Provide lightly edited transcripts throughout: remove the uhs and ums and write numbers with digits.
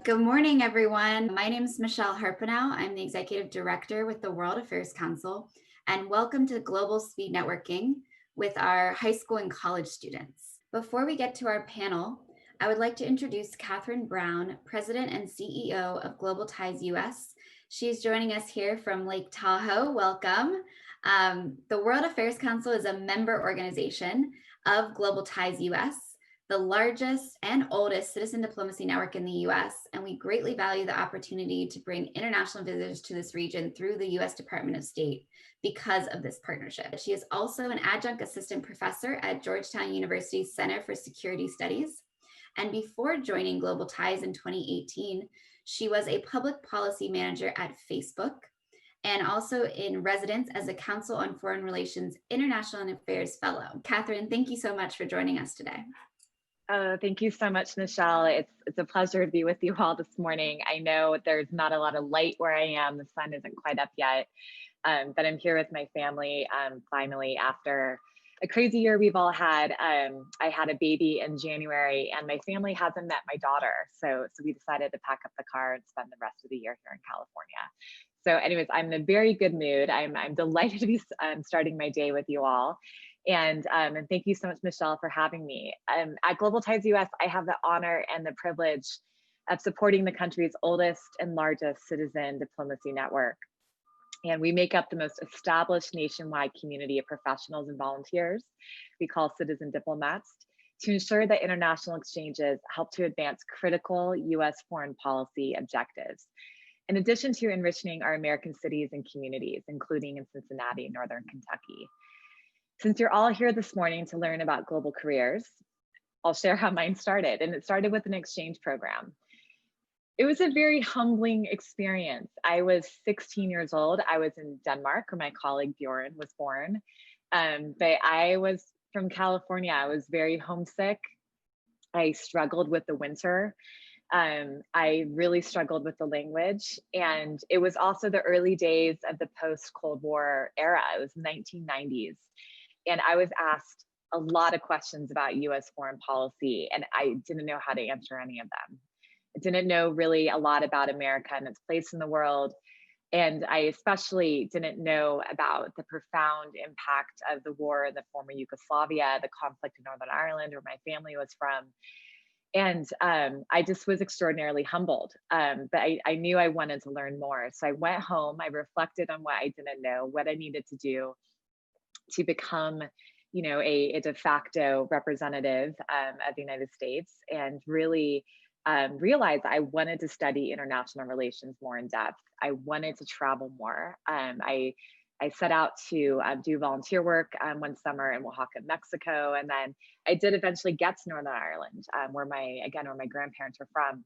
Good morning, everyone. My name is Michelle Harpenow. I'm the Executive Director with the World Affairs Council, and welcome to Global Speed Networking with our high school and college students. Before we get to our panel, I would like to introduce Katherine Brown, President and CEO of Global Ties US. She's joining us here from Lake Tahoe. Welcome. The World Affairs Council is a member organization of Global Ties US, the largest and oldest citizen diplomacy network in the US, and we greatly value the opportunity to bring international visitors to this region through the US Department of State because of this partnership. She is also an adjunct assistant professor at Georgetown University's Center for Security Studies. And before joining Global Ties in 2018, she was a public policy manager at Facebook and also in residence as a Council on Foreign Relations International Affairs Fellow. Katherine, thank you so much for joining us today. Thank you so much, Michelle. It's a pleasure to be with you all this morning. I know there's not a lot of light where I am. The sun isn't quite up yet, but I'm here with my family finally after a crazy year we've all had. I had a baby in January and my family hasn't met my daughter. So we decided to pack up the car and spend the rest of the year here in California. So anyways, I'm in a very good mood. I'm delighted to be starting my day with you all. And thank you so much, Michelle, for having me. At Global Ties US, I have the honor and the privilege of supporting the country's oldest and largest citizen diplomacy network. And we make up the most established nationwide community of professionals and volunteers we call citizen diplomats to ensure that international exchanges help to advance critical US foreign policy objectives. In addition to enriching our American cities and communities, including in Cincinnati, Northern Kentucky. Since you're all here this morning to learn about global careers, I'll share how mine started. And it started with an exchange program. It was a very humbling experience. I was 16 years old. I was in Denmark, where my colleague Bjorn was born. But I was from California. I was very homesick. I struggled with the winter. I really struggled with the language. And it was also the early days of the post-Cold War era. It was 1990s. And I was asked a lot of questions about US foreign policy, and I didn't know how to answer any of them. I didn't know really a lot about America and its place in the world. And I especially didn't know about the profound impact of the war in the former Yugoslavia, the conflict in Northern Ireland, where my family was from. And I just was extraordinarily humbled, but I knew I wanted to learn more. So I went home, I reflected on what I didn't know, what I needed to do to become, a de facto representative of the United States, and really realized I wanted to study international relations more in depth. I wanted to travel more. I set out to do volunteer work one summer in Oaxaca, Mexico, and then I did eventually get to Northern Ireland, where my grandparents are from.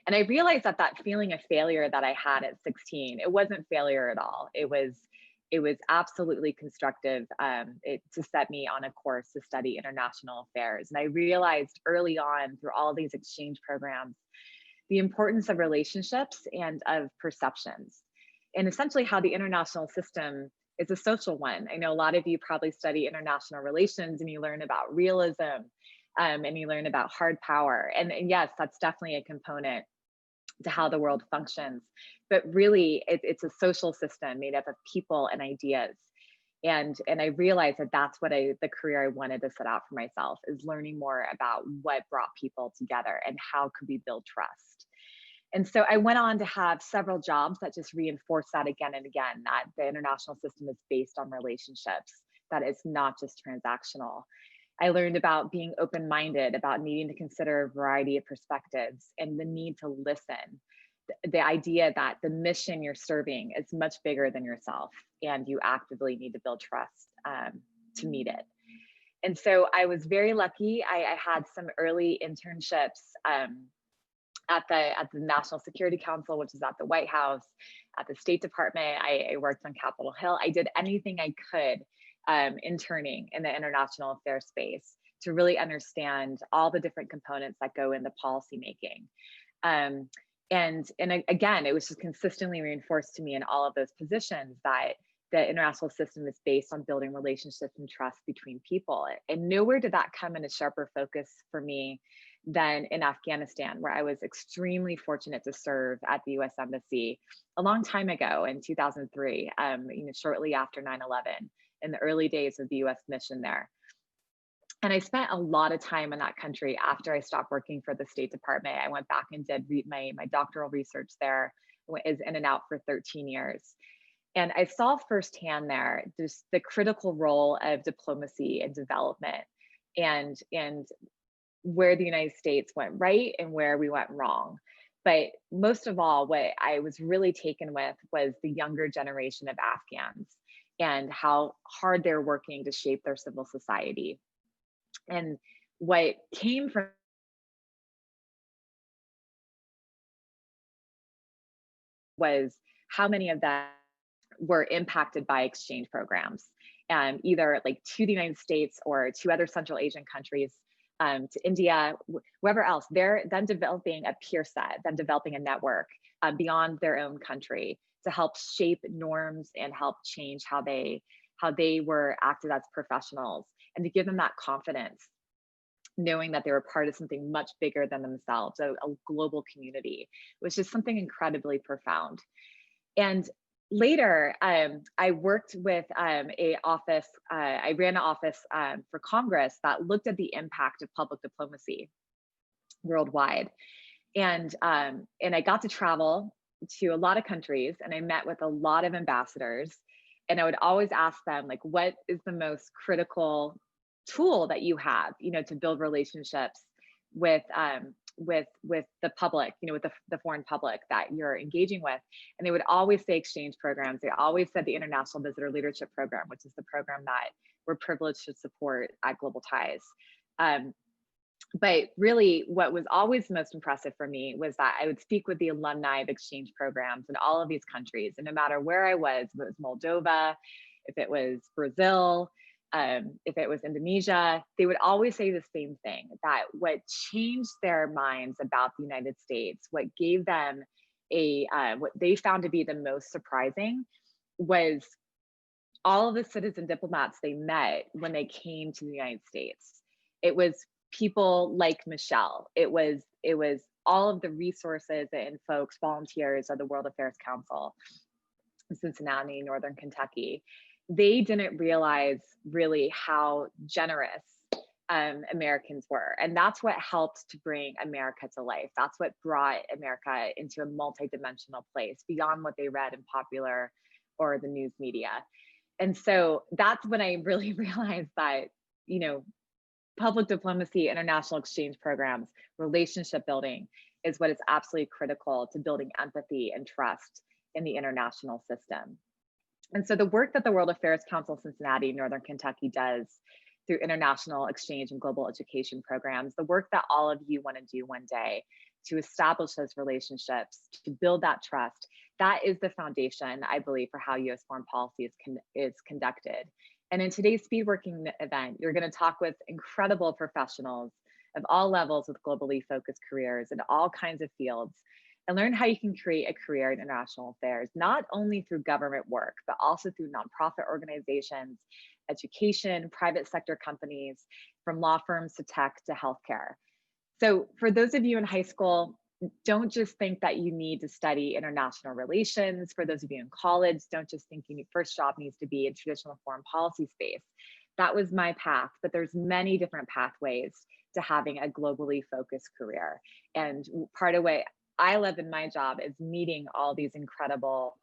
And I realized that feeling of failure that I had at 16, it wasn't failure at all. It was absolutely constructive to set me on a course to study international affairs. And I realized early on through all these exchange programs, the importance of relationships and of perceptions, and essentially how the international system is a social one. I know a lot of you probably study international relations and you learn about realism and you learn about hard power. And yes, that's definitely a component to how the world functions, but really it's a social system made up of people and ideas. And I realized that's what the career I wanted to set out for myself, is learning more about what brought people together and how could we build trust. And so I went on to have several jobs that just reinforced that again and again, that the international system is based on relationships, that it's not just transactional. I learned about being open-minded, about needing to consider a variety of perspectives and the need to listen. The idea that the mission you're serving is much bigger than yourself and you actively need to build trust to meet it. And so I was very lucky. I had some early internships at the National Security Council, which is at the White House, at the State Department. I worked on Capitol Hill. I did anything I could interning in the international affairs space to really understand all the different components that go into policymaking. And again, it was just consistently reinforced to me in all of those positions that the international system is based on building relationships and trust between people. And nowhere did that come in a sharper focus for me than in Afghanistan, where I was extremely fortunate to serve at the US Embassy a long time ago in 2003, shortly after 9/11, in the early days of the US mission there. And I spent a lot of time in that country after I stopped working for the State Department. I went back and did my doctoral research there, is in and out for 13 years. And I saw firsthand there just the critical role of diplomacy and development, and where the United States went right and where we went wrong. But most of all, what I was really taken with was the younger generation of Afghans and how hard they're working to shape their civil society. And what came from was how many of them were impacted by exchange programs, either like to the United States or to other Central Asian countries, to India, wherever else. They're then developing a peer set, then developing a network beyond their own country to help shape norms and help change how they were acted as professionals, and to give them that confidence, knowing that they were part of something much bigger than themselves, a global community, which is something incredibly profound. And later, I worked with a office, I ran an office for Congress that looked at the impact of public diplomacy worldwide. And I got to travel to a lot of countries, and I met with a lot of ambassadors. And I would always ask them, like, what is the most critical tool that you have, to build relationships with the public, with the foreign public that you're engaging with. And they would always say exchange programs. They always said the International Visitor Leadership Program, which is the program that we're privileged to support at Global Ties. But really, what was always most impressive for me was that I would speak with the alumni of exchange programs in all of these countries. And no matter where I was, if it was Moldova, if it was Brazil, if it was Indonesia, they would always say the same thing, that what changed their minds about the United States, what gave them what they found to be the most surprising, was all of the citizen diplomats they met when they came to the United States. It was people like Michelle. It was all of the resources and folks, volunteers of the World Affairs Council in Cincinnati, Northern Kentucky. They didn't realize really how generous Americans were. And that's what helped to bring America to life. That's what brought America into a multidimensional place beyond what they read in popular or the news media. And so that's when I really realized that, public diplomacy, international exchange programs, relationship building is what is absolutely critical to building empathy and trust in the international system. And so the work that the World Affairs Council Cincinnati, Northern Kentucky does through international exchange and global education programs, the work that all of you want to do one day to establish those relationships, to build that trust, that is the foundation, I believe, for how U.S. foreign policy is conducted. And in today's Speedworking event, you're going to talk with incredible professionals of all levels with globally focused careers in all kinds of fields, and learn how you can create a career in international affairs, not only through government work, but also through nonprofit organizations, education, private sector companies, from law firms to tech to healthcare. So for those of you in high school, don't just think that you need to study international relations. For those of you in college, don't just think your first job needs to be in traditional foreign policy space. That was my path, but there's many different pathways to having a globally focused career. And part of what I love in my job is meeting all these incredible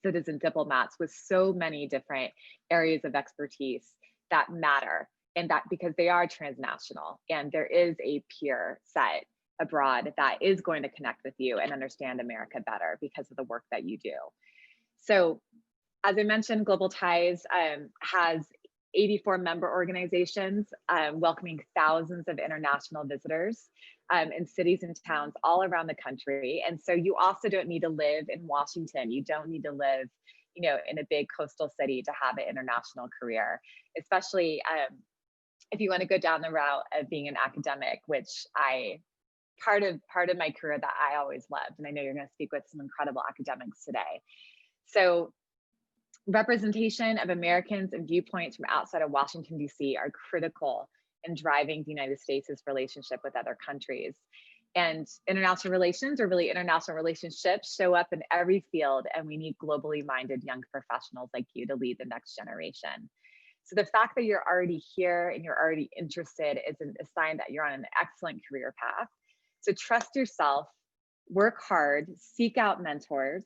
citizen diplomats with so many different areas of expertise that matter, and that because they are transnational and there is a peer set abroad that is going to connect with you and understand America better because of the work that you do. So as I mentioned, Global Ties has 84 member organizations welcoming thousands of international visitors in cities and towns all around the country. And so you also don't need to live in Washington. You don't need to live, in a big coastal city to have an international career, especially if you want to go down the route of being an academic, which part of my career that I always loved. And I know you're going to speak with some incredible academics today. So representation of Americans and viewpoints from outside of Washington, D.C. are critical in driving the United States' relationship with other countries. And international relations, or really international relationships, show up in every field, and we need globally minded young professionals like you to lead the next generation. So the fact that you're already here and you're already interested is a sign that you're on an excellent career path. So trust yourself, work hard, seek out mentors.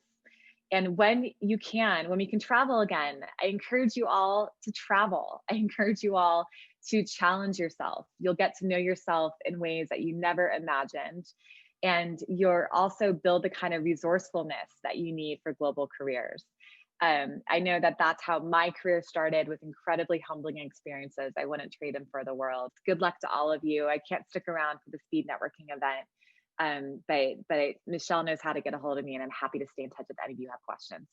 And when we can travel again, I encourage you all to travel. I encourage you all to challenge yourself. You'll get to know yourself in ways that you never imagined. And you'll also build the kind of resourcefulness that you need for global careers. I know that that's how my career started, with incredibly humbling experiences. I wouldn't trade them for the world. Good luck to all of you. I can't stick around for the speed networking event, but Michelle knows how to get a hold of me, and I'm happy to stay in touch if any of you have questions.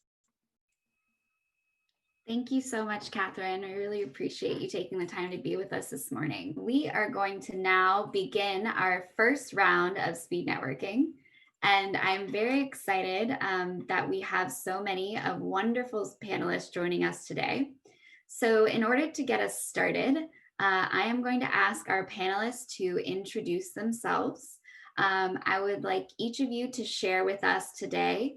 Thank you so much, Katherine. I really appreciate you taking the time to be with us this morning. We are going to now begin our first round of speed networking. And I'm very excited that we have so many of wonderful panelists joining us today. So in order to get us started, I am going to ask our panelists to introduce themselves. I would like each of you to share with us today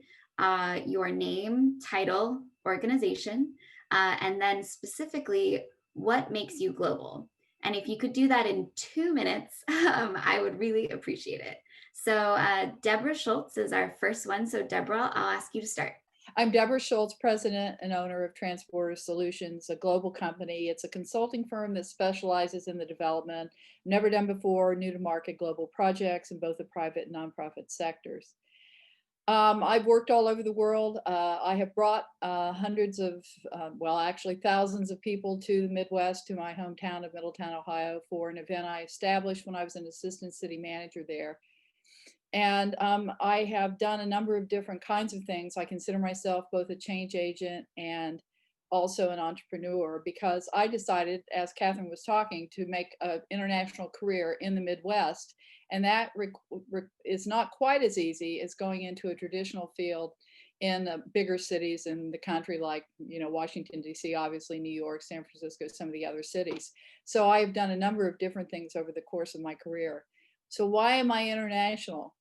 your name, title, organization, and then specifically what makes you global. And if you could do that in 2 minutes, I would really appreciate it. So Deborah Schultz is our first one. So Deborah, I'll ask you to start. I'm Deborah Schultz, president and owner of Transborders Solutions, a global company. It's a consulting firm that specializes in the development, never done before, new to market global projects in both the private and nonprofit sectors. I've worked all over the world. I have brought hundreds of, actually thousands of people to the Midwest, to my hometown of Middletown, Ohio, for an event I established when I was an assistant city manager there. And I have done a number of different kinds of things. I consider myself both a change agent and also an entrepreneur, because I decided, as Katherine was talking, to make an international career in the Midwest. And that is not quite as easy as going into a traditional field in bigger cities in the country, like, Washington, D.C., obviously, New York, San Francisco, some of the other cities. So I've done a number of different things over the course of my career. So why am I international?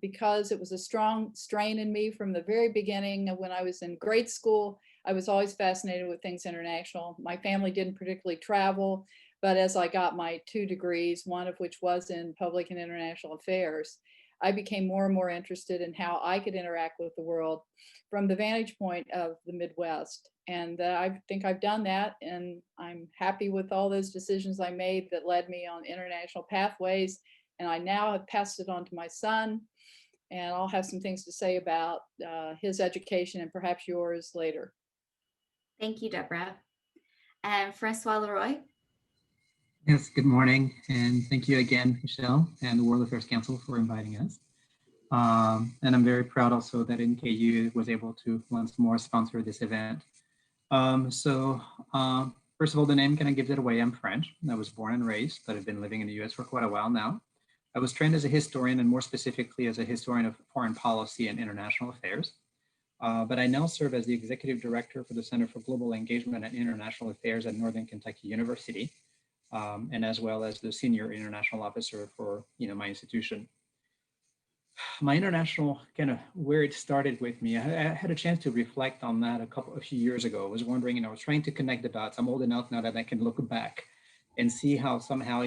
Because it was a strong strain in me from the very beginning. When I was in grade school, I was always fascinated with things international. My family didn't particularly travel, but as I got my 2 degrees, one of which was in public and international affairs, I became more and more interested in how I could interact with the world from the vantage point of the Midwest. And I think I've done that, and I'm happy with all those decisions I made that led me on international pathways. And I now have passed it on to my son, and I'll have some things to say about his education and perhaps yours later. Thank you, Deborah. And Francois LeRoy. Yes, good morning. And thank you again, Michelle and the World Affairs Council for inviting us. And I'm very proud also that NKU was able to once more sponsor this event. First of all, the name kind of gives it away. I'm French. I was born and raised, but I've been living in the US for quite a while now. I was trained as a historian, and more specifically as a historian of foreign policy and international affairs. But I now serve as the executive director for the Center for Global Engagement and International Affairs at Northern Kentucky University, and as well as the senior international officer for my institution. My international kind of where it started with me, I had a chance to reflect on that a few years ago. I was wondering, I was trying to connect the dots. I'm old enough now that I can look back and see how somehow,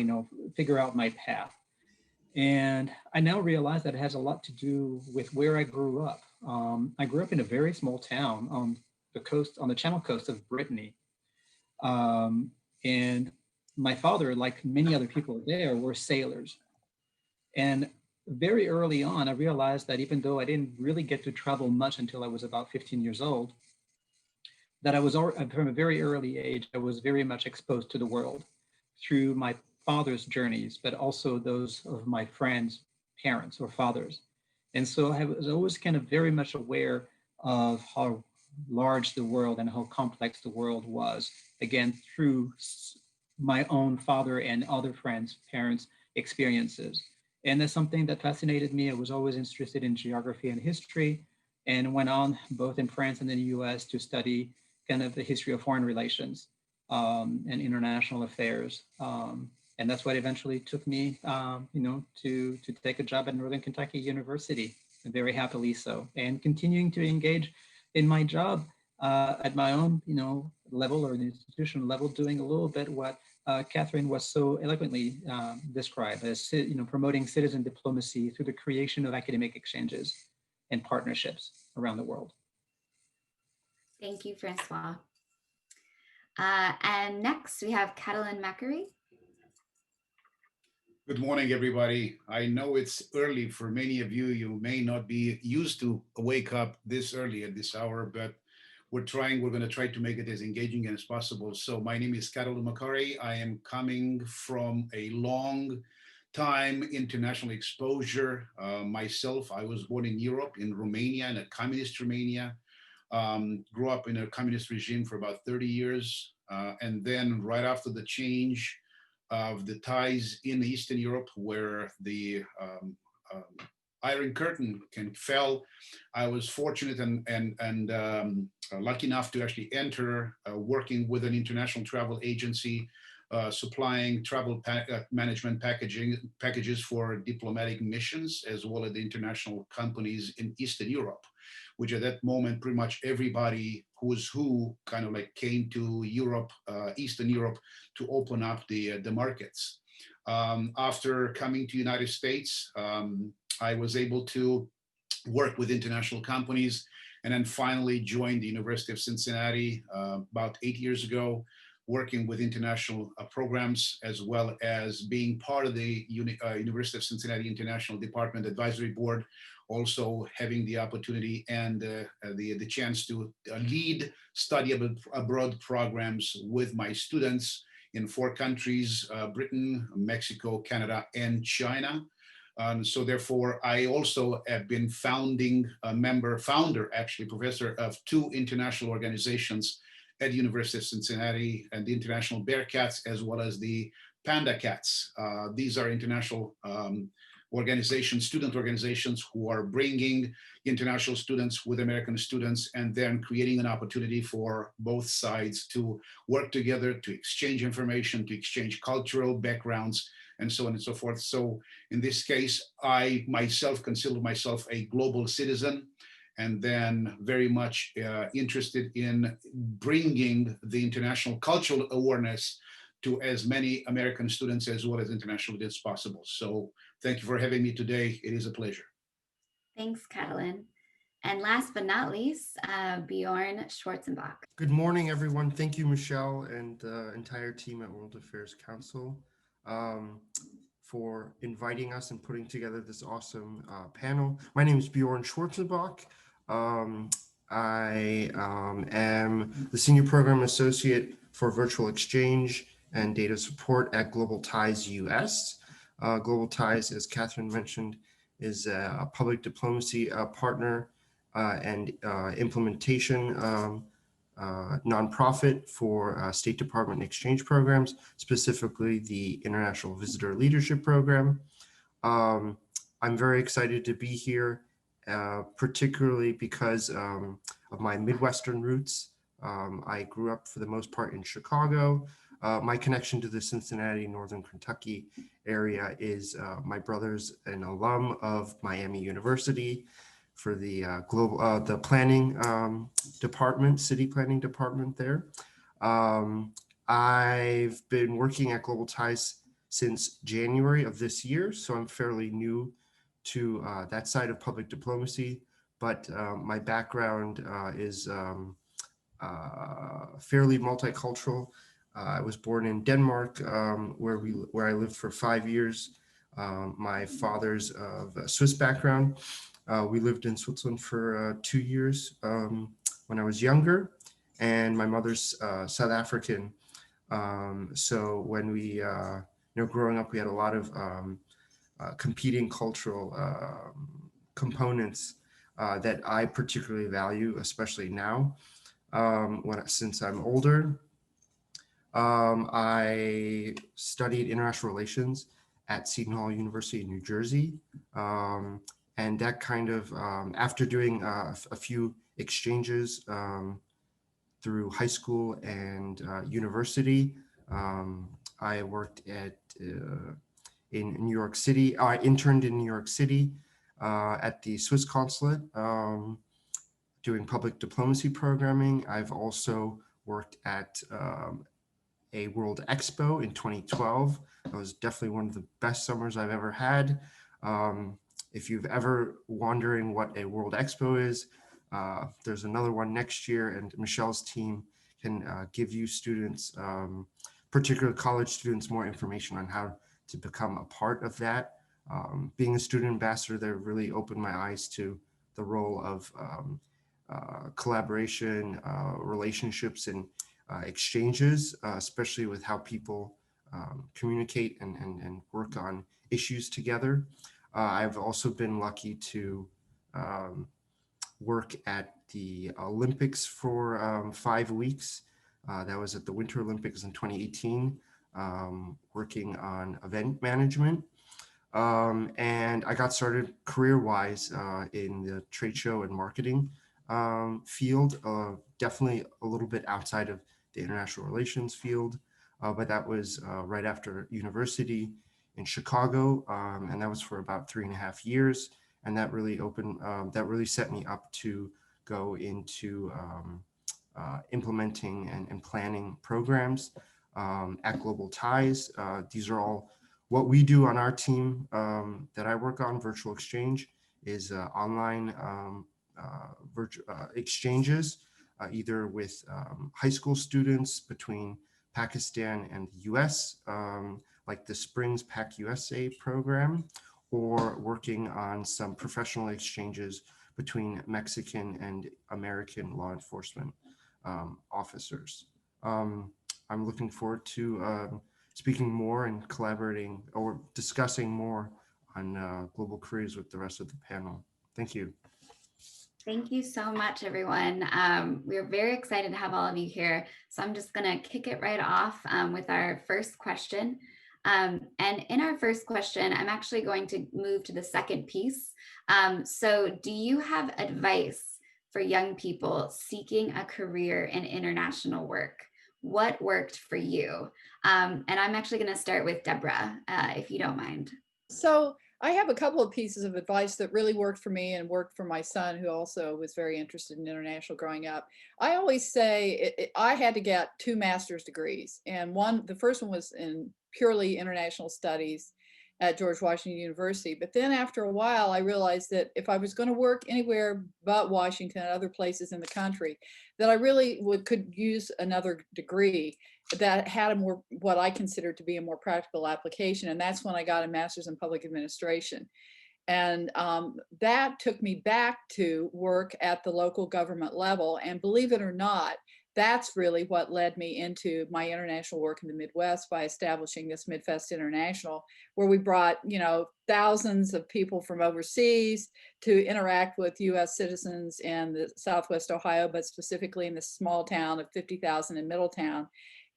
figure out my path. And I now realize that it has a lot to do with where I grew up. I grew up in a very small town on the Channel coast of Brittany. And my father, like many other people there, were sailors. And very early on, I realized that even though I didn't really get to travel much until I was about 15 years old, that I was from a very early age, I was very much exposed to the world through my father's journeys, but also those of my friends' parents or fathers. And so I was always kind of very much aware of how large the world and how complex the world was, again, through my own father and other friends' parents' experiences. And that's something that fascinated me. I was always interested in geography and history, and went on both in France and in the US to study kind of the history of foreign relations and international affairs And that's what eventually took me, to take a job at Northern Kentucky University, very happily so, and continuing to engage in my job at my own, level or the institutional level, doing a little bit what Katherine was so eloquently described as, promoting citizen diplomacy through the creation of academic exchanges and partnerships around the world. Thank you, Francois. And next we have Catalin Macarie. Good morning, everybody. I know it's early for many of you. You may not be used to wake up this early at this hour, but we're going to try to make it as engaging as possible. So my name is Catalin Macarie. I am coming from a long time international exposure. Myself, I was born in Europe, in Romania, in a communist Romania. Grew up in a communist regime for about 30 years. And then right after the change of the ties in Eastern Europe, where the Iron Curtain fell, I was fortunate and lucky enough to actually enter working with an international travel agency, supplying travel management packages for diplomatic missions, as well as the international companies in Eastern Europe, which at that moment, pretty much everybody who's who kind of like came to Europe, Eastern Europe, to open up the markets. After coming to United States, I was able to work with international companies and then finally joined the University of Cincinnati about 8 years ago, working with international programs, as well as being part of the University of Cincinnati International Department Advisory Board, also having the opportunity and the chance to lead study abroad programs with my students in 4 countries, Britain, Mexico, Canada, and China. So therefore, I also have been founder, actually, professor of 2 international organizations at the University of Cincinnati, and the International Bearcats, as well as the Panda Cats. These are international organizations, student organizations, who are bringing international students with American students and then creating an opportunity for both sides to work together, to exchange information, to exchange cultural backgrounds, and so on and so forth. So in this case, I myself consider myself a global citizen, and then very much interested in bringing the international cultural awareness to as many American students as well as international students as possible. So thank you for having me today. It is a pleasure. Thanks, Catalin. And last but not least, Bjorn Schwarzenbach. Good morning, everyone. Thank you, Michelle, and the entire team at World Affairs Council for inviting us and putting together this awesome panel. My name is Bjorn Schwarzenbach. I am the Senior Program Associate for Virtual Exchange and Data Support at Global Ties US. Global Ties, as Katherine mentioned, is a public diplomacy partner and implementation nonprofit for State Department exchange programs, specifically the International Visitor Leadership Program. I'm very excited to be here, particularly because of my Midwestern roots. I grew up for the most part in Chicago. My connection to the Cincinnati, Northern Kentucky area is my brother's an alum of Miami University for the the planning department, city planning department there. I've been working at Global Ties since January of this year, so I'm fairly new to that side of public diplomacy, but my background is fairly multicultural. I was born in Denmark, where I lived for 5 years. My father's of a Swiss background. We lived in Switzerland for 2 years when I was younger, and my mother's South African. So when we, growing up, we had a lot of competing cultural components that I particularly value, especially now, since I'm older. I studied international relations at Seton Hall University in New Jersey. And that kind of, after doing a few exchanges through high school and university, I worked at in New York City. I interned in New York City at the Swiss consulate, doing public diplomacy programming. I've also worked at a World Expo in 2012. That was definitely one of the best summers I've ever had. If you've ever wondering what a World Expo is, there's another one next year, and Michelle's team can give you students, particularly college students, more information on how to become a part of that. Being a student ambassador there really opened my eyes to the role of collaboration, relationships, and exchanges, especially with how people communicate and work on issues together. I've also been lucky to work at the Olympics for 5 weeks. That was at the Winter Olympics in 2018, working on event management. And I got started career-wise in the trade show and marketing field, definitely a little bit outside of the international relations field, but that was right after university in Chicago, and that was for about 3.5 years. And that really that really set me up to go into implementing and planning programs at Global Ties. These are all what we do on our team that I work on. Virtual exchange is online virtual exchanges, either with high school students between Pakistan and the US, like the Springs Pac USA program, or working on some professional exchanges between Mexican and American law enforcement officers. I'm looking forward to speaking more and collaborating or discussing more on global careers with the rest of the panel. Thank you. Thank you so much, everyone. We're very excited to have all of you here. So I'm just going to kick it right off with our first question. And in our first question, I'm actually going to move to the second piece. So do you have advice for young people seeking a career in international work? What worked for you? And I'm actually going to start with Deborah, if you don't mind. So I have a couple of pieces of advice that really worked for me and worked for my son, who also was very interested in international growing up. I always say I had to get 2 master's degrees, and the first one was in purely international studies at George Washington University. But then after a while, I realized that if I was going to work anywhere but Washington and other places in the country, that I really could use another degree that had what I considered to be a more practical application. And that's when I got a master's in public administration. And that took me back to work at the local government level. And believe it or not, that's really what led me into my international work in the Midwest by establishing this Midfest International, where we brought, thousands of people from overseas to interact with US citizens in the Southwest Ohio, but specifically in this small town of 50,000 in Middletown.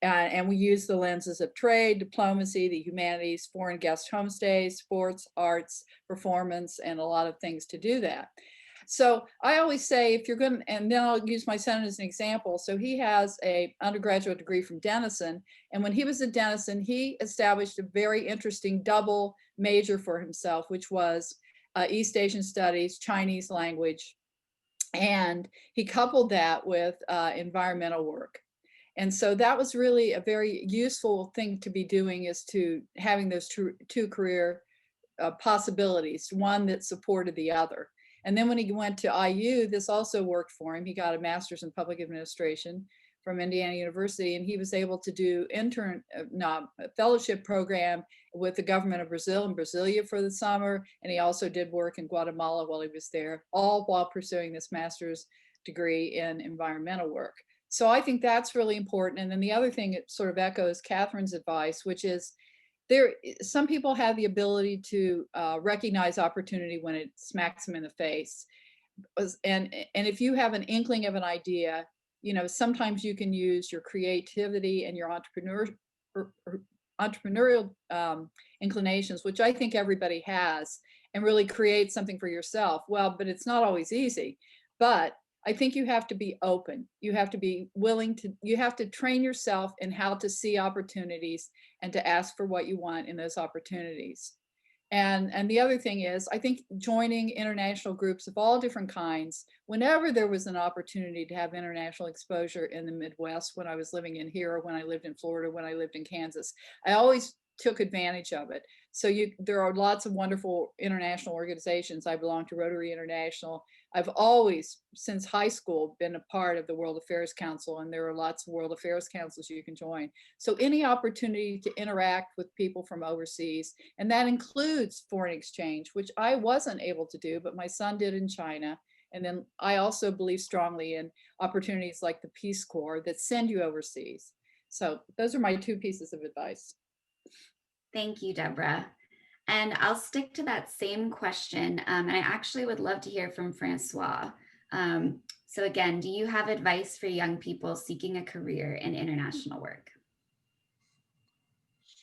And we use the lenses of trade, diplomacy, the humanities, foreign guest homestays, sports, arts, performance, and a lot of things to do that. So I always say, if you're going to, and then I'll use my son as an example. So he has an undergraduate degree from Denison. And when he was at Denison, he established a very interesting double major for himself, which was East Asian Studies, Chinese language. And he coupled that with environmental work. And so that was really a very useful thing to be doing, is to having those two career possibilities, one that supported the other. And then when he went to IU, this also worked for him. He got a master's in public administration from Indiana University, and he was able to do a fellowship program with the government of Brazil in Brasilia for the summer. And he also did work in Guatemala while he was there, all while pursuing this master's degree in environmental work. So I think that's really important. And then the other thing, it sort of echoes Catherine's advice, which is some people have the ability to recognize opportunity when it smacks them in the face. And if you have an inkling of an idea, sometimes you can use your creativity and your entrepreneurial inclinations, which I think everybody has, and really create something for yourself. Well, but it's not always easy. But I think you have to be open. You have to be willing to, you have to train yourself in how to see opportunities and to ask for what you want in those opportunities. And the other thing is, I think joining international groups of all different kinds, whenever there was an opportunity to have international exposure in the Midwest, when I was living in here, or when I lived in Florida, when I lived in Kansas, I always took advantage of it. So there are lots of wonderful international organizations. I belong to Rotary International. I've always, since high school, been a part of the World Affairs Council, and there are lots of World Affairs Councils you can join. So any opportunity to interact with people from overseas, and that includes foreign exchange, which I wasn't able to do, but my son did in China. And then I also believe strongly in opportunities like the Peace Corps that send you overseas. So those are my two pieces of advice. Thank you, Deborah. And I'll stick to that same question. And I actually would love to hear from Francois. So again, do you have advice for young people seeking a career in international work?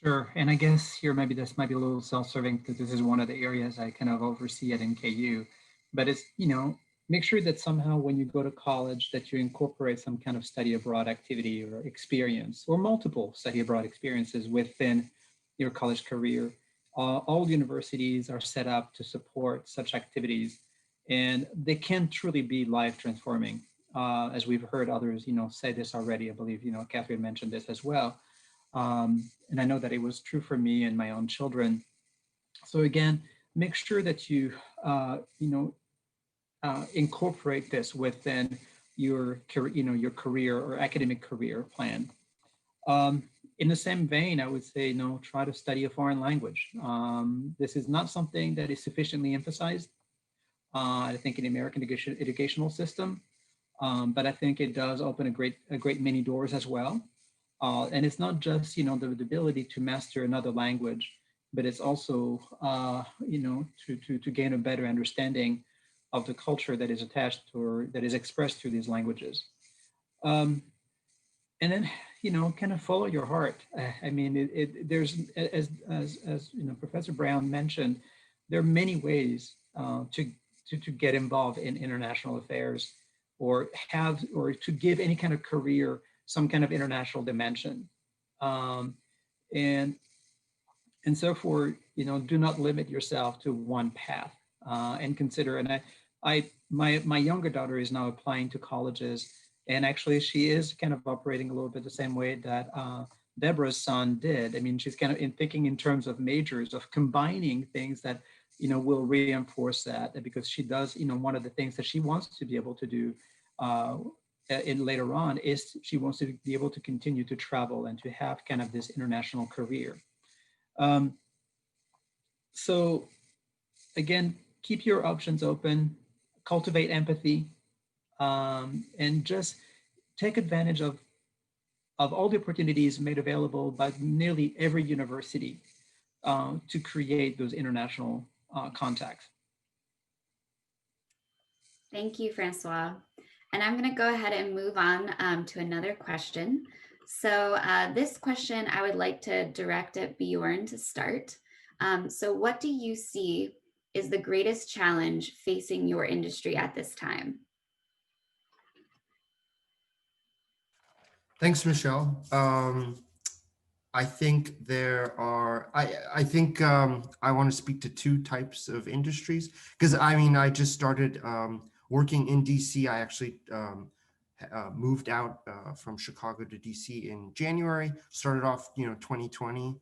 Sure. And I guess here, maybe this might be a little self-serving because this is one of the areas I kind of oversee at NKU. But it's, make sure that somehow when you go to college that you incorporate some kind of study abroad activity or experience or multiple study abroad experiences within your college career. All universities are set up to support such activities, and they can truly be life transforming. As we've heard others, say this already. I believe, Katherine mentioned this as well. And I know that it was true for me and my own children. So again, make sure that you, incorporate this within your career or academic career plan. In the same vein, I would say, try to study a foreign language. This is not something that is sufficiently emphasized, I think, in the American educational system, but I think it does open a great many doors as well. And it's not just, the ability to master another language, but it's also, to gain a better understanding of the culture that is attached or that is expressed through these languages. And then, kind of follow your heart. I mean, there's, as Professor Brown mentioned, there are many ways to get involved in international affairs or to give any kind of career some kind of international dimension. And so do not limit yourself to one path, and consider, and my younger daughter is now applying to colleges. And actually, she is kind of operating a little bit the same way that Deborah's son did. I mean, she's kind of thinking in terms of majors, of combining things that, will reinforce that, because she does, one of the things that she wants to be able to do later on is she wants to be able to continue to travel and to have kind of this international career. So again, keep your options open, cultivate empathy, and just take advantage of all the opportunities made available by nearly every university to create those international contacts. Thank you, Francois. And I'm going to go ahead and move on to another question. So this question I would like to direct at Bjorn to start. So what do you see is the greatest challenge facing your industry at this time? Thanks, Michelle. I think there are, I think I want to speak to two types of industries, because I just started working in DC. I actually moved out from Chicago to DC in January, started off, 2020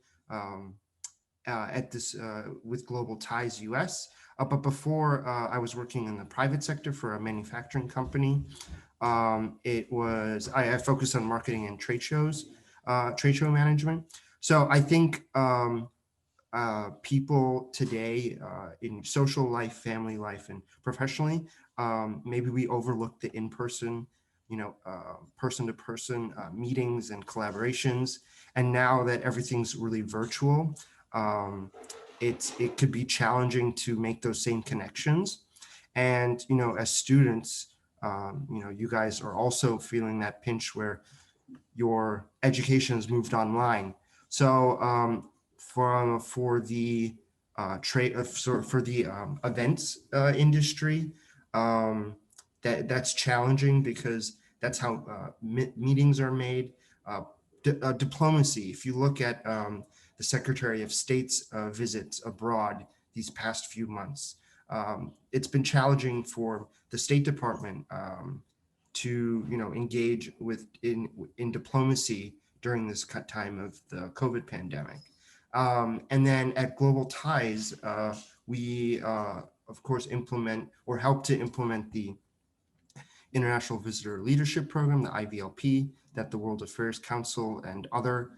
at this with Global Ties US. But before I was working in the private sector for a manufacturing company. I focused on marketing and trade show management. So I think people today in social life, family life, and professionally, maybe we overlook the in-person, person-to-person meetings and collaborations. And now that everything's really virtual, it could be challenging to make those same connections. And, as students, you guys are also feeling that pinch where your education has moved online. So for the events industry, that's challenging because that's how meetings are made. Diplomacy, if you look at the Secretary of State's visits abroad these past few months, it's been challenging for the State Department to engage in diplomacy during this time of the COVID pandemic. And then at Global Ties, we of course implement or help to implement the International Visitor Leadership Program, the IVLP, that the World Affairs Council and other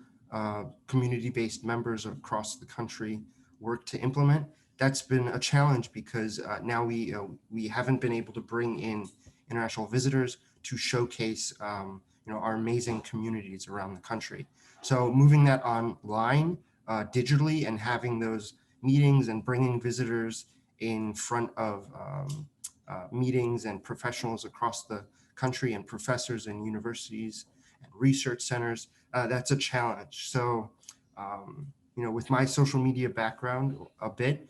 community-based members across the country work to implement. That's been a challenge because now we haven't been able to bring in international visitors to showcase our amazing communities around the country. So moving that online digitally and having those meetings and bringing visitors in front of meetings and professionals across the country and professors in universities and research centers, that's a challenge. So, with my social media background a bit,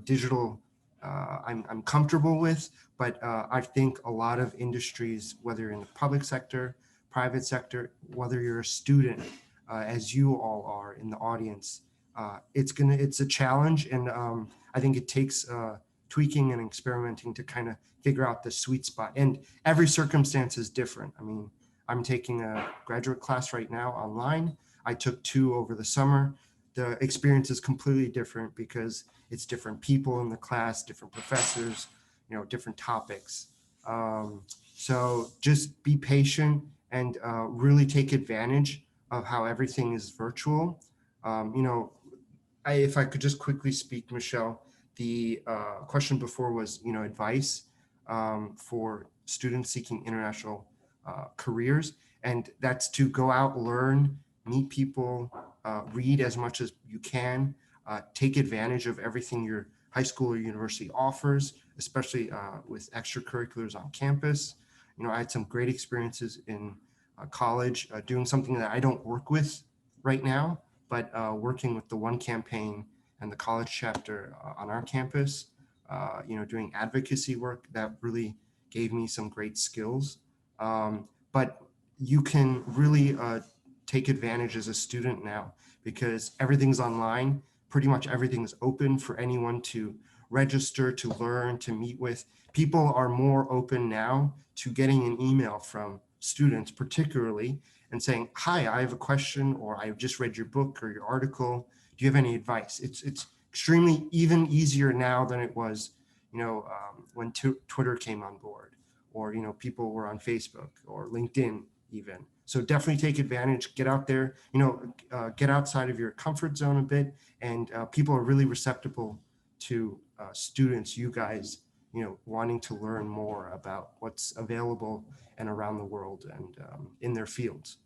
digital, I'm comfortable with, but I think a lot of industries, whether in the public sector, private sector, whether you're a student, as you all are in the audience, it's a challenge. And I think it takes tweaking and experimenting to kind of figure out the sweet spot. And every circumstance is different. I mean, I'm taking a graduate class right now online. I took 2 over the summer. The experience is completely different because it's different people in the class, different professors, different topics. So just be patient and really take advantage of how everything is virtual. If I could just quickly speak, Michelle, the question before was, advice for students seeking international careers. And that's to go out, learn, meet people, read as much as you can, take advantage of everything your high school or university offers, especially with extracurriculars on campus. I had some great experiences in college doing something that I don't work with right now, but working with the One Campaign and the college chapter on our campus, doing advocacy work that really gave me some great skills. But you can really take advantage as a student now because everything's online. Pretty much everything is open for anyone to register, to learn, to meet with. People are more open now to getting an email from students, particularly, and saying, hi, I have a question, or I just read your book or your article. Do you have any advice? It's extremely even easier now than it was, when Twitter came on board, or, people were on Facebook or LinkedIn even. So definitely take advantage, get out there, get outside of your comfort zone a bit. And people are really receptive to students, you guys, wanting to learn more about what's available and around the world and in their fields.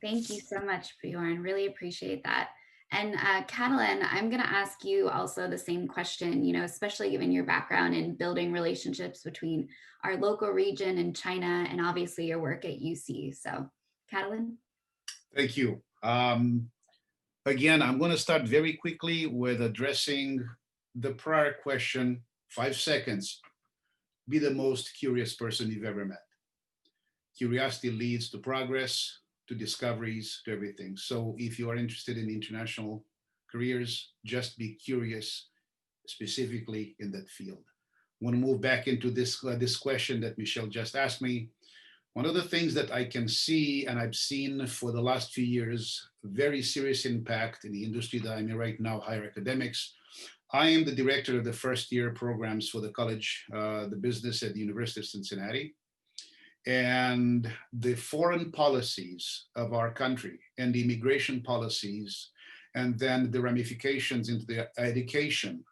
Thank you so much, Bjorn. Really appreciate that. And Catalin, I'm going to ask you also the same question, especially given your background in building relationships between our local region and China, and obviously your work at UC. So, Catalin? Thank you. Again, I'm going to start very quickly with addressing the prior question, 5 seconds. Be the most curious person you've ever met. Curiosity leads to progress, to discoveries, to everything. So if you are interested in international careers, just be curious, specifically in that field. I want to move back into this question that Michelle just asked me. One of the things that I can see, and I've seen for the last few years, very serious impact in the industry that I'm in right now, higher academics. I am the director of the first year programs for the college, the business at the University of Cincinnati. And the foreign policies of our country and the immigration policies, and then the ramifications into the education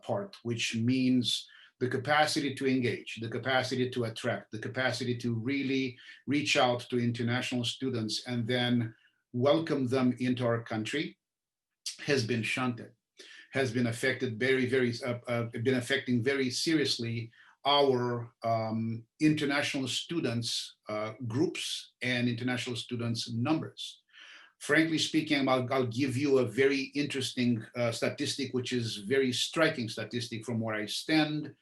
part, which means the capacity to engage, the capacity to attract, the capacity to really reach out to international students and then welcome them into our country, has been shunted, has been affected been affecting very seriously our international students groups and international students numbers. Frankly speaking, I'll give you a very interesting statistic, which is very striking statistic from where I stand.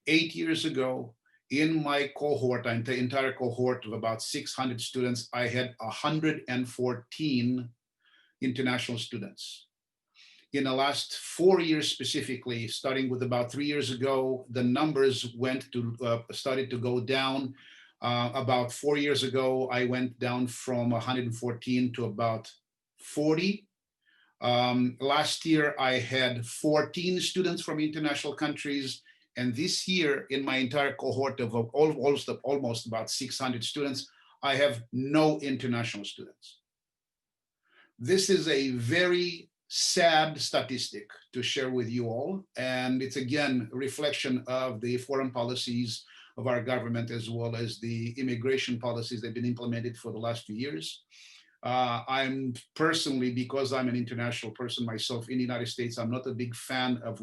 8 years ago, in my cohort, the entire cohort of about 600 students, I had 114 international students. In the last 4 years specifically, starting with about 3 years ago, the numbers started to go down. About 4 years ago, I went down from 114 to about 40. Last year, I had 14 students from international countries. And this year, in my entire cohort of almost about 600 students, I have no international students. This is a very sad statistic to share with you all. And it's again, a reflection of the foreign policies of our government, as well as the immigration policies that have been implemented for the last few years. I'm personally, because I'm an international person myself in the United States, I'm not a big fan of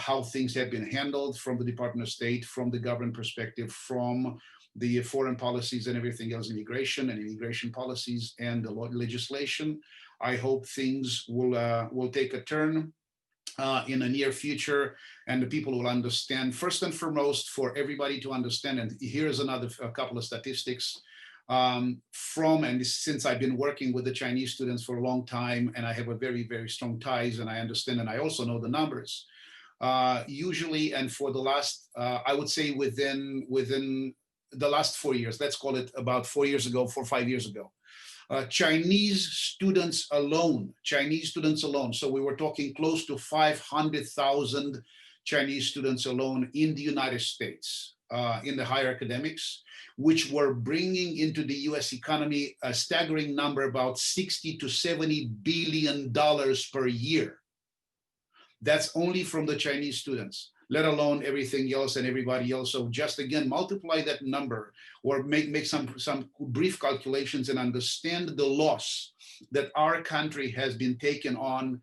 how things have been handled from the Department of State, from the government perspective, from the foreign policies and everything else, immigration policies and the legislation. I hope things will take a turn in the near future, and the people will understand. First and foremost, for everybody to understand, and here's a couple of statistics since I've been working with the Chinese students for a long time, and I have a very, very strong ties, and I understand, and I also know the numbers. Usually, and for the last, I would say within the last 4 years, let's call it about 4 years ago, 4 or 5 years ago, Chinese students alone, so we were talking close to 500,000 Chinese students alone in the United States, in the higher academics, which were bringing into the US economy a staggering number, about $60 to $70 billion per year. That's only from the Chinese students, let alone everything else and everybody else. So just again, multiply that number, or make some brief calculations and understand the loss that our country has been taken on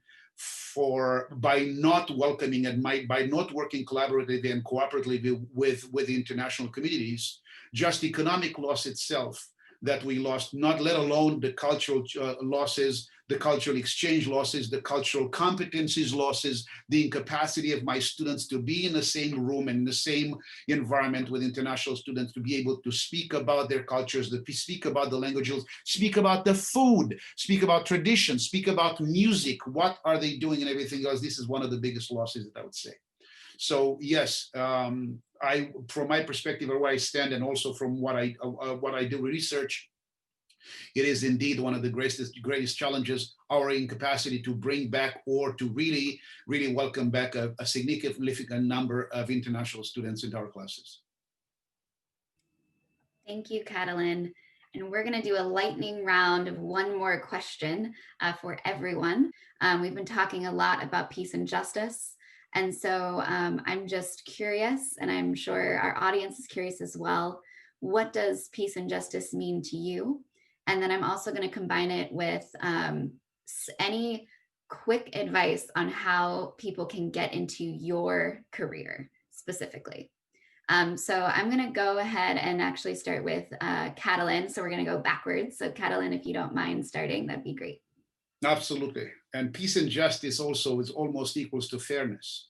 by not welcoming and by not working collaboratively and cooperatively with the international communities. Just economic loss itself that we lost, not let alone the cultural losses, the cultural exchange losses, the cultural competencies losses, the incapacity of my students to be in the same room and in the same environment with international students, to be able to speak about their cultures, to speak about the languages, speak about the food, speak about tradition, speak about music, what are they doing and everything else. This is one of the biggest losses that I would say. So yes, from my perspective, or where I stand, and also from what I do research, it is indeed one of the greatest challenges, our incapacity to bring back or to really welcome back a significant number of international students into our classes. Thank you, Catalin. And we're going to do a lightning round of one more question for everyone. We've been talking a lot about peace and justice. And so I'm just curious, and I'm sure our audience is curious as well, what does peace and justice mean to you? And then I'm also going to combine it with any quick advice on how people can get into your career specifically. So I'm going to go ahead and actually start with Catalin. So we're going to go backwards. So Catalin, if you don't mind starting, that'd be great. Absolutely. And peace and justice also is almost equals to fairness.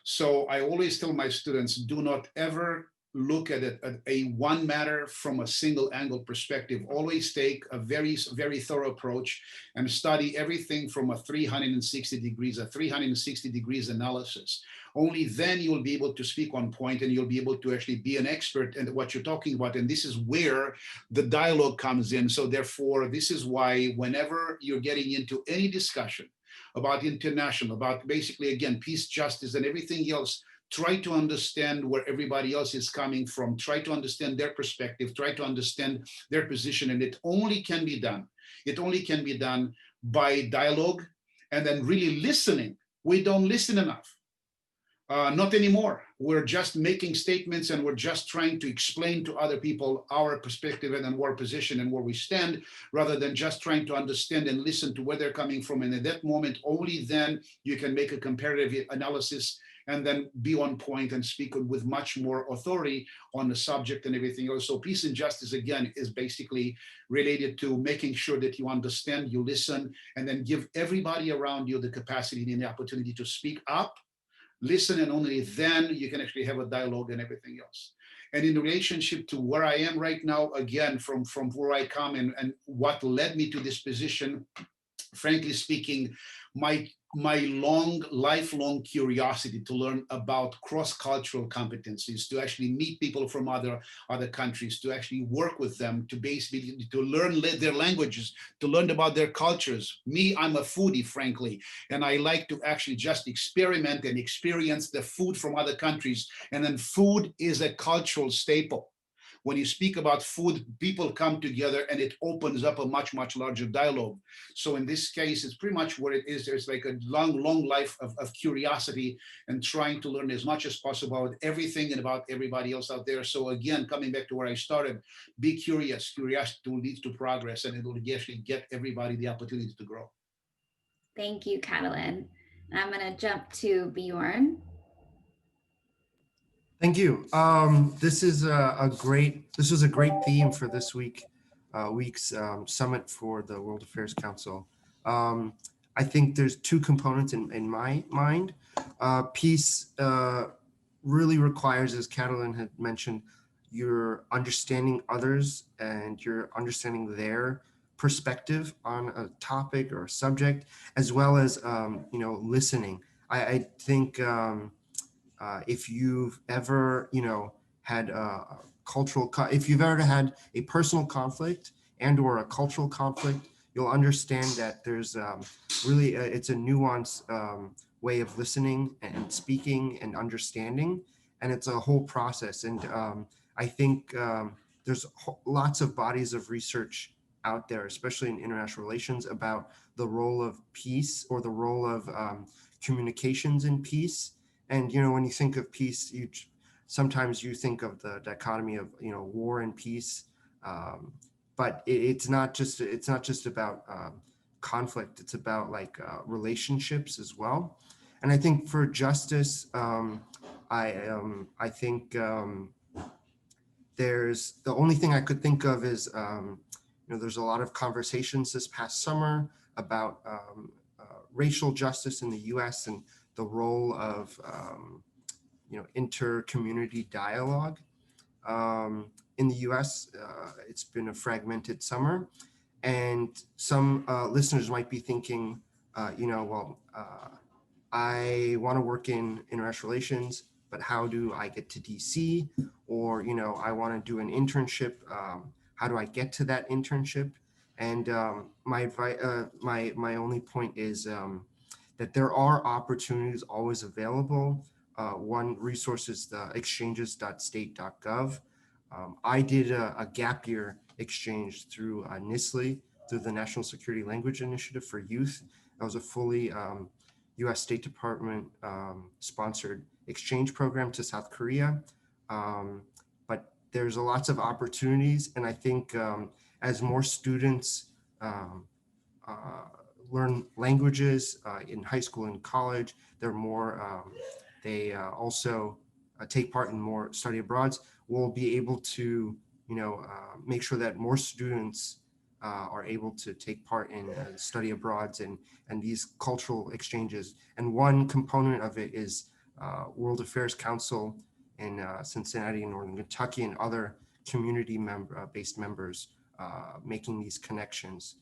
So I always tell my students, do not ever look at it at a one matter from a single angle perspective. Always take a very, very thorough approach and study everything from a 360 degrees analysis. Only then you will be able to speak on point, and you'll be able to actually be an expert in what you're talking about. And this is where the dialogue comes in. So therefore, this is why whenever you're getting into any discussion about international, about basically, again, peace, justice, and everything else, try to understand where everybody else is coming from, try to understand their perspective, try to understand their position. And it only can be done by dialogue and then really listening. We don't listen enough. Not anymore. We're just making statements, and we're just trying to explain to other people our perspective and then our position and where we stand, rather than just trying to understand and listen to where they're coming from. And at that moment, only then you can make a comparative analysis and then be on point and speak with much more authority on the subject and everything else. So peace and justice, again, is basically related to making sure that you understand, you listen, and then give everybody around you the capacity and the opportunity to speak up Listen, and only then you can actually have a dialogue and everything else. And in relationship to where I am right now, again, from where I come and what led me to this position, frankly speaking, my lifelong curiosity to learn about cross-cultural competencies, to actually meet people from other countries, to actually work with them, to basically to learn their languages, to learn about their cultures. Me, I'm a foodie, frankly, and I like to actually just experiment and experience the food from other countries. And then food is a cultural staple. When you speak about food, people come together and it opens up a much, much larger dialogue. So in this case, it's pretty much what it is. There's like a long life of curiosity and trying to learn as much as possible about everything and about everybody else out there. So again, coming back to where I started, be curious. Curiosity will lead to progress, and it will actually get everybody the opportunity to grow. Thank you, Catalin. I'm going to jump to Bjorn. Thank you. This was a great theme for this week's summit for the World Affairs Council. I think there's two components in my mind. Peace really requires, as Catalin had mentioned, your understanding others and your understanding their perspective on a topic or a subject, as well as listening. I think. If you've ever, had if you've ever had a personal conflict and or a cultural conflict, you'll understand that there's really, it's a nuanced way of listening and speaking and understanding, and it's a whole process. And I think there's lots of bodies of research out there, especially in international relations, about the role of peace or the role of communications in peace. And when you think of peace, sometimes you think of the dichotomy of war and peace, but it's not just about conflict. It's about relationships as well. And I think for justice, I think there's the only thing I could think of is there's a lot of conversations this past summer about racial justice in the U.S. and the role of inter-community dialogue. In the U.S., it's been a fragmented summer, and some listeners might be thinking, I want to work in international relations, but how do I get to DC? Or I want to do an internship. How do I get to that internship? And my only point is that there are opportunities always available. One resource is the exchanges.state.gov. I did a gap year exchange through NISLE, through the National Security Language Initiative for Youth. That was a fully U.S. State Department sponsored exchange program to South Korea. But there's lots of opportunities, and I think as more students learn languages in high school and college, they're more, they also take part in more study abroads. We'll be able to, make sure that more students are able to take part in study abroads and these cultural exchanges. And one component of it is World Affairs Council in Cincinnati and Northern Kentucky and other community based members making these connections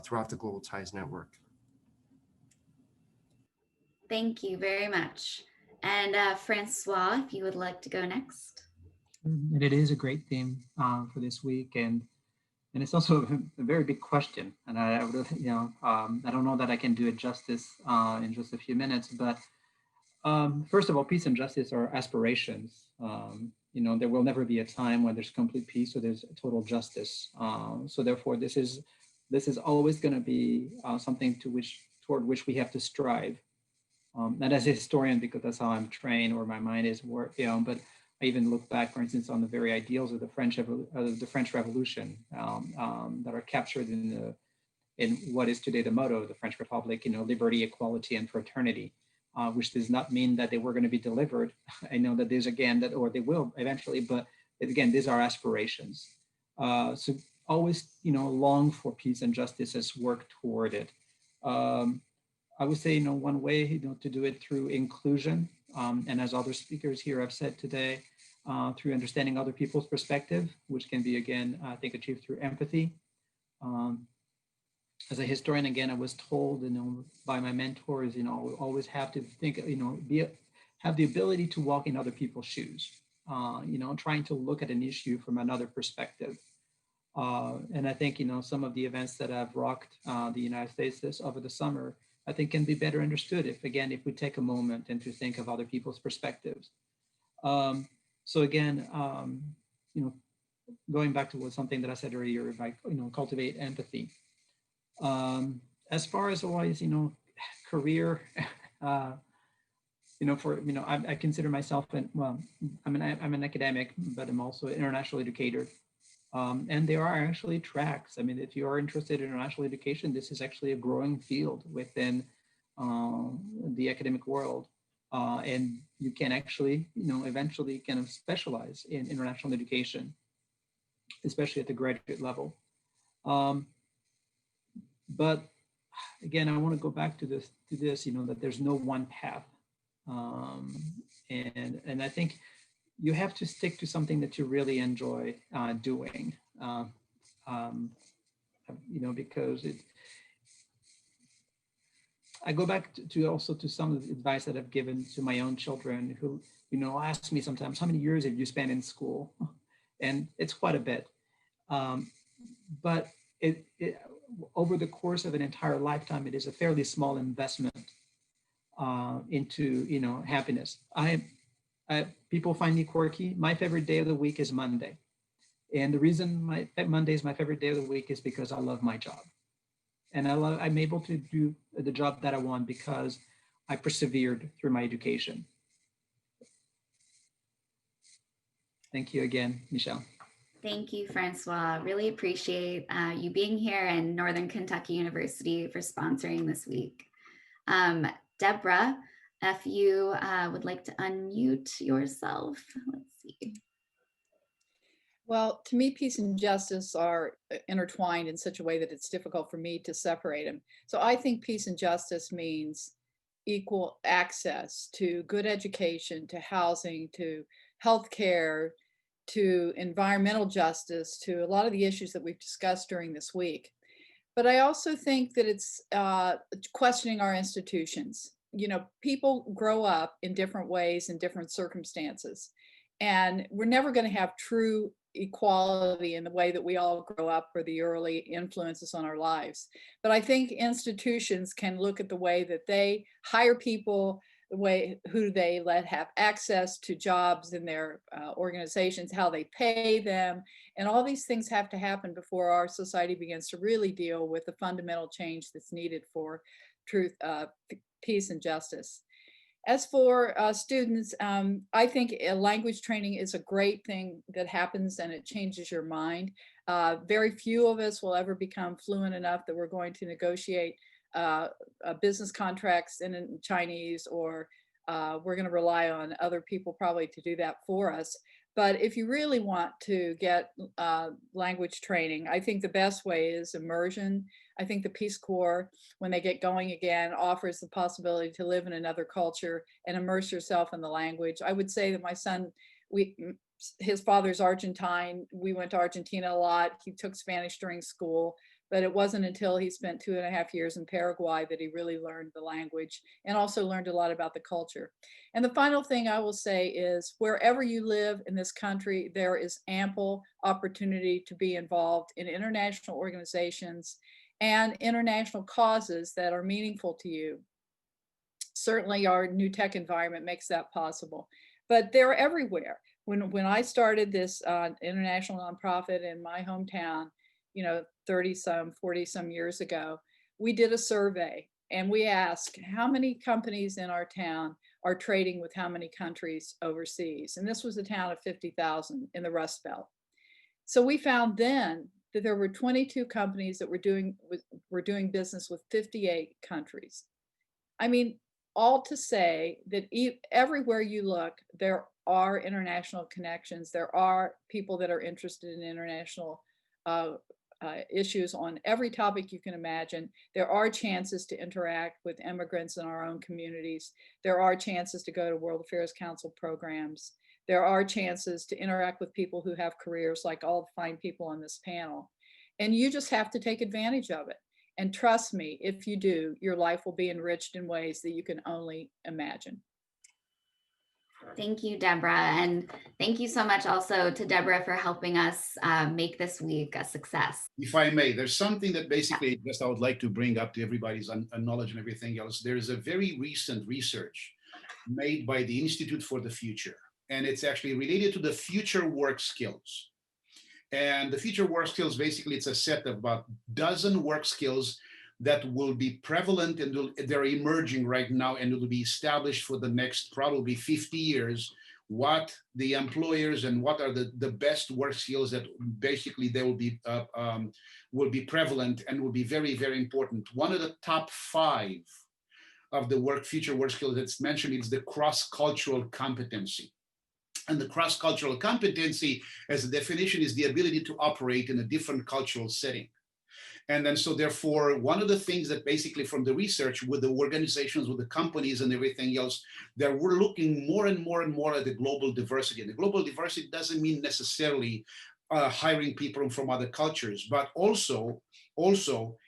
throughout the Global Ties Network. Thank you very much. And Francois, if you would like to go next. And it is a great theme for this week, and it's also a very big question. And I would, I don't know that I can do it justice in just a few minutes. But first of all, peace and justice are aspirations. There will never be a time when there's complete peace or there's total justice. So therefore, this is always going to be something toward which we have to strive. Not as a historian, because that's how I'm trained or my mind is but I even look back, for instance, on the very ideals of the French Revolution that are captured in what is today the motto of the French Republic, liberty, equality, and fraternity, which does not mean that they were going to be delivered. I know that or they will eventually, but again, these are aspirations. So always, long for peace and justice as work toward it. I would say, one way, to do it through inclusion, and as other speakers here have said today, through understanding other people's perspective, which can be, again, I think, achieved through empathy. As a historian, again, I was told, by my mentors, always have to think, have the ability to walk in other people's shoes, trying to look at an issue from another perspective. And I think, some of the events that have rocked the United States over the summer, I think can be better understood if we take a moment and to think of other people's perspectives. So again, going back to something that I said earlier, like, cultivate empathy. As far as always, career, I consider myself, I'm an academic, but I'm also an international educator. And there are actually tracks. I mean, if you are interested in international education, this is actually a growing field within the academic world. And you can actually, eventually kind of specialize in international education, especially at the graduate level. But again, I want to go back to this, that there's no one path. And I think you have to stick to something that you really enjoy doing, because I go back to some of the advice that I've given to my own children who, ask me sometimes, how many years have you spent in school? And it's quite a bit. But it over the course of an entire lifetime, it is a fairly small investment into, happiness. People find me quirky. My favorite day of the week is Monday. And the reason Monday is my favorite day of the week is because I love my job. And I'm able to do the job that I want because I persevered through my education. Thank you again, Michelle. Thank you, Francois. Really appreciate you being here and Northern Kentucky University for sponsoring this week. Deborah, if you would like to unmute yourself, let's see. Well, to me, peace and justice are intertwined in such a way that it's difficult for me to separate them. So I think peace and justice means equal access to good education, to housing, to healthcare, to environmental justice, to a lot of the issues that we've discussed during this week. But I also think that it's questioning our institutions. People grow up in different ways in different circumstances, and we're never going to have true equality in the way that we all grow up or the early influences on our lives. But I think institutions can look at the way that they hire people, the way who they let have access to jobs in their organizations, how they pay them, and all these things have to happen before our society begins to really deal with the fundamental change that's needed for truth, peace, and justice. As for students, I think language training is a great thing that happens and it changes your mind. Very few of us will ever become fluent enough that we're going to negotiate business contracts in Chinese, or we're going to rely on other people probably to do that for us. But if you really want to get language training, I think the best way is immersion. I think the Peace Corps, when they get going again, offers the possibility to live in another culture and immerse yourself in the language. I would say that my son, his father's Argentine. We went to Argentina a lot. He took Spanish during school, but it wasn't until he spent 2.5 years in Paraguay that he really learned the language and also learned a lot about the culture. And the final thing I will say is, wherever you live in this country, there is ample opportunity to be involved in international organizations and international causes that are meaningful to you. Certainly our new tech environment makes that possible, but they're everywhere. When I started this international nonprofit in my hometown, 40 some years ago, we did a survey and we asked how many companies in our town are trading with how many countries overseas. And this was a town of 50,000 in the Rust Belt. So we found then that there were 22 companies that were doing business with 58 countries. I mean, all to say that everywhere you look, there are international connections. There are people that are interested in international issues on every topic you can imagine. There are chances to interact with immigrants in our own communities. There are chances to go to World Affairs Council programs. There are chances to interact with people who have careers like all the fine people on this panel. And you just have to take advantage of it. And trust me, if you do, your life will be enriched in ways that you can only imagine. Thank you, Deborah. And thank you so much also to Deborah for helping us make this week a success. If I may, there's something that basically just I would like to bring up to everybody's knowledge and everything else. There's a very recent research made by the Institute for the Future, and it's actually related to the future work skills. And the future work skills, basically, it's a set of about a dozen work skills that will be prevalent and they're emerging right now and will be established for the next probably 50 years, what the employers and what are the best work skills that basically they will be prevalent and will be very, very important. One of the top 5 of the future work skills that's mentioned is the cross-cultural competency. And the cross-cultural competency, as a definition, is the ability to operate in a different cultural setting. And then, so therefore, one of the things that basically from the research with the organizations, with the companies and everything else, that we're looking more and more and more at the global diversity. And the global diversity doesn't mean necessarily hiring people from other cultures, but also,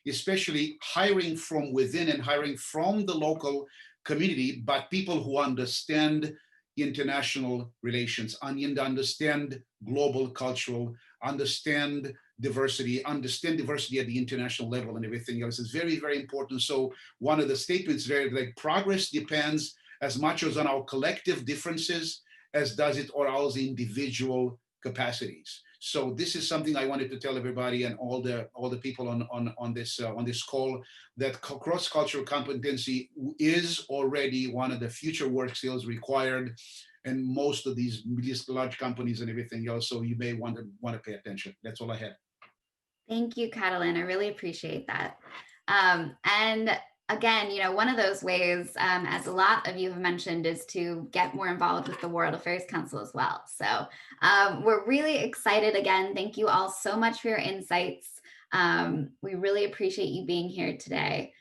especially hiring from within and hiring from the local community, but people who understand international relations, understand global cultural, understand diversity at the international level and everything else is very, very important. So one of the statements very like progress depends as much as on our collective differences as does it on our individual capacities. So this is something I wanted to tell everybody and all the people on this call, that cross-cultural competency is already one of the future work skills required in most of these large companies and everything else. So you may want to pay attention. That's all I had. Thank you, Catalin. I really appreciate that. And again, one of those ways, as a lot of you have mentioned, is to get more involved with the World Affairs Council as well. So we're really excited. Again, thank you all so much for your insights. We really appreciate you being here today.